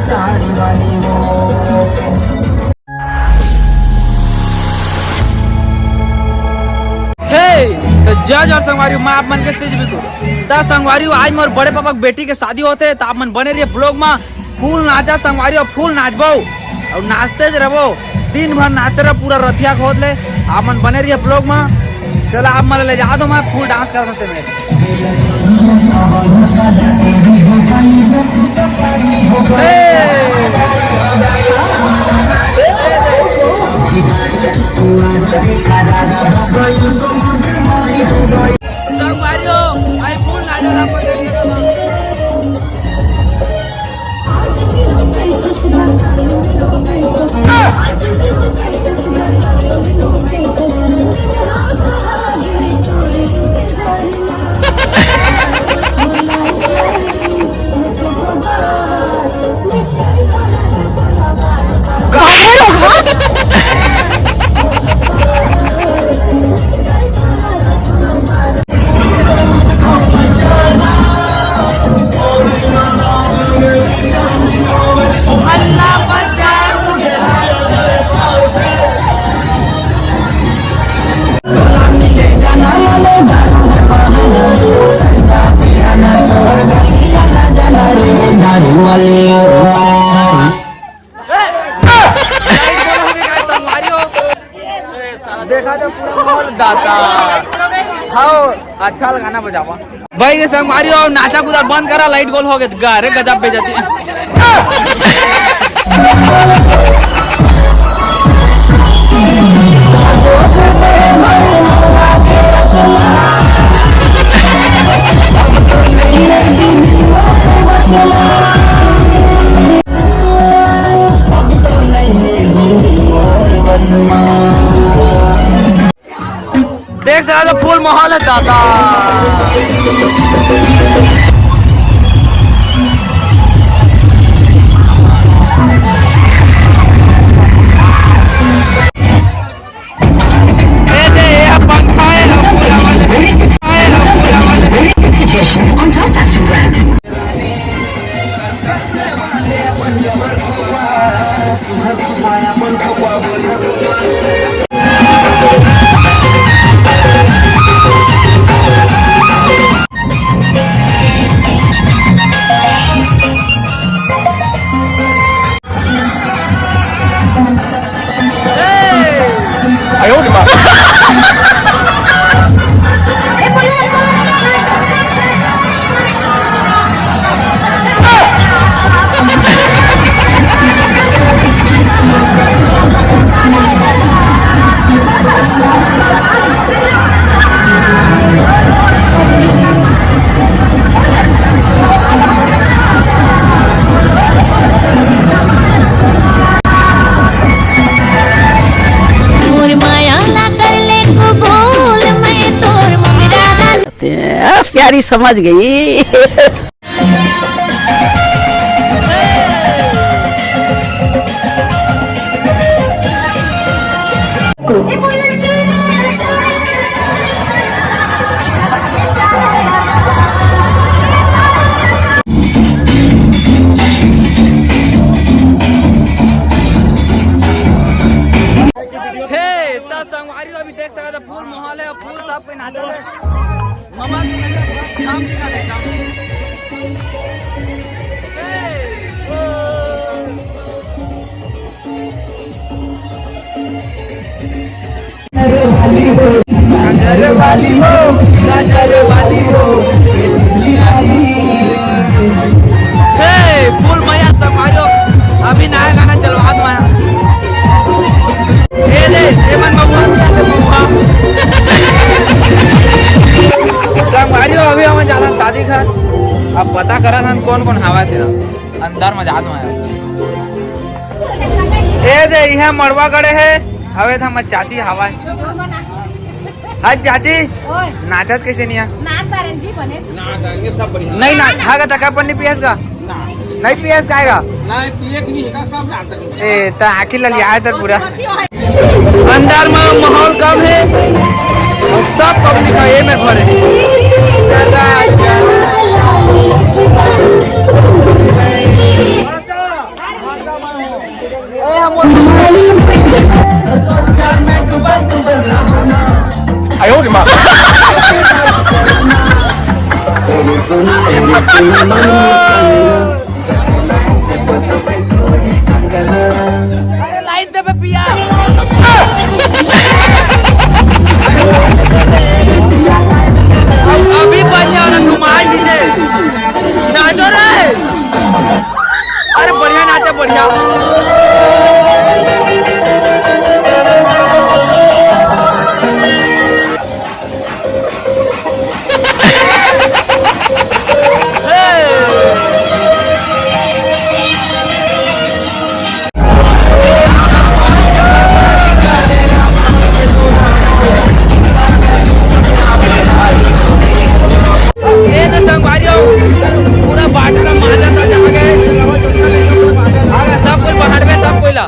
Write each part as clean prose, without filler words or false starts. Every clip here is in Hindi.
साड़ी वाली तो जज और संगवारी माँ आप मन के सेज भी तो संगवारी आज मोर बड़े पापा के बेटी के शादी होते तो आप मन बने रहिए ब्लॉग में फूल नाचा संगवारी और फूल नाचबो और नाचते ज रहो दिन भर नाचते रहो पूरा रथिया खोद ले आप मन बने रहिए ब्लॉग में। चलो आप मन ले जा दो मैं फूल डांस कर सकते देखा तो पूरा दाता हाँ अच्छा गाना बजावा भाई के संगवारी और नाचा कूदा बंद करा लाइट गोल हो गए गारे गजब पे जाती है। देख सकते तो फुल माहौल है दादा पंखा प्यारी समझ गई। संगवारी अभी देख सकते फूल माहौल है फूल सब पे नाचा है मामा काम सिखा रहे काम फूल मजा संगवारी अभी नया गाना चलवा दो संगवारी अभी हमें ज्यादा शादी खा अब पता करा था कौन कौन हवा तेरा अंदर में जात में ए दे यहाँ मड़वा गड़े है हवे था मैं चाची हवा है हाँ चाची ओय नाचत कैसे नहीं है नाच तारंगी बने नहीं ना हागा तका पण नहीं पियस का नहीं पियस काएगा ए ता आखिर लिया है तर पूरा अंदर में माहौल कम है और सब पब्लिक है ये में भरे आयो रे मां अरे लाइन दे पे पिया अभी बन जाओ ना घुमाई दीजिए नाचो रे अरे बढ़िया नाचा बढ़िया पूरा बाटला माजा सजा गए सब कुछ बाहर में सब कोयला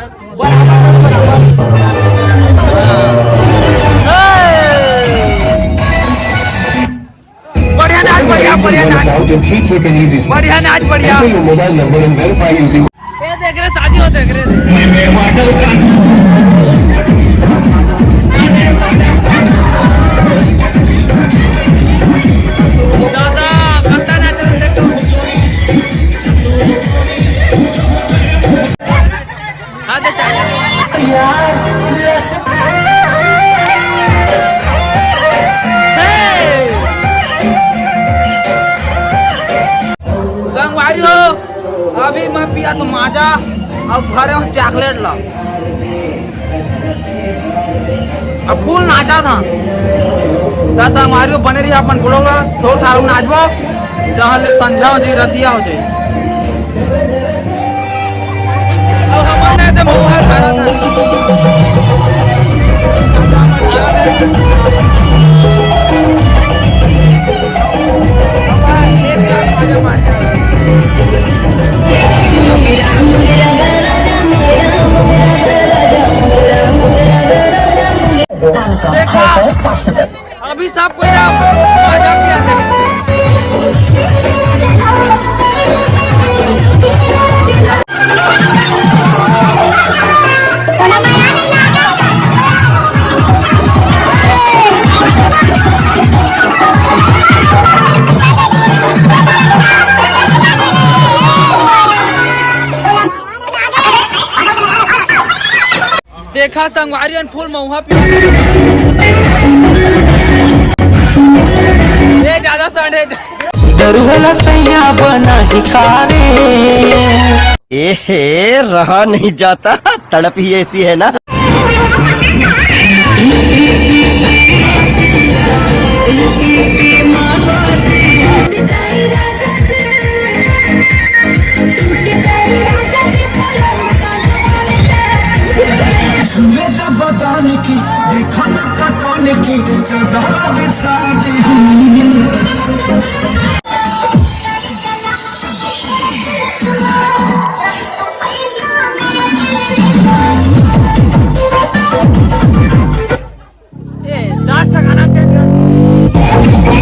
बढ़िया नाच बढ़िया बढ़िया नाच बढ़िया नाच बढ़िया ये देख रहे शादी हो देख रहे दादा कत्ता नाच देख तो हाँ दे चाय संगवारी हो अभी मैं पिया तो माजा अब घर में चॉकलेट ला अब फूल नाचा था दस संगवारी हो बने रही अपन बोलोगा थोड़ा थारू नाचबो टहले संझा जी रतिया हो जाए अब हमारे तो मुहर खारा था एक लाख मजा मार देखा अभी सब कोई ना मजा पिया थे देखा संगवारियन फूल महुआ पिया ये ज्यादा संडे दरुहला सैया बना हिकारे एहे रहा नहीं जाता तड़प ही ऐसी है ना बताने की देखा न कटाने की जरा बिछा दी नाच ठकाना चेंज कर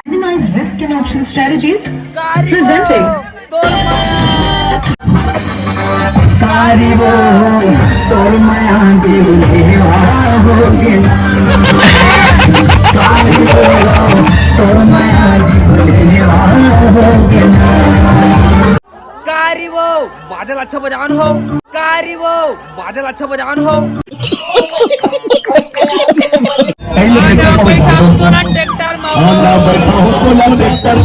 Minimize risk and option strategies. Presenting. कारिबो तोर माया दिले होगे ना कारिबो तोर माया दिले होगे ना कारिबो बादल अच्छा बजान हो कारिबो बादल अच्छा बजान हो पहले बैठा हूँ तोरा ट्रैक्टर में बैठा हूँ तो ट्रैक्टर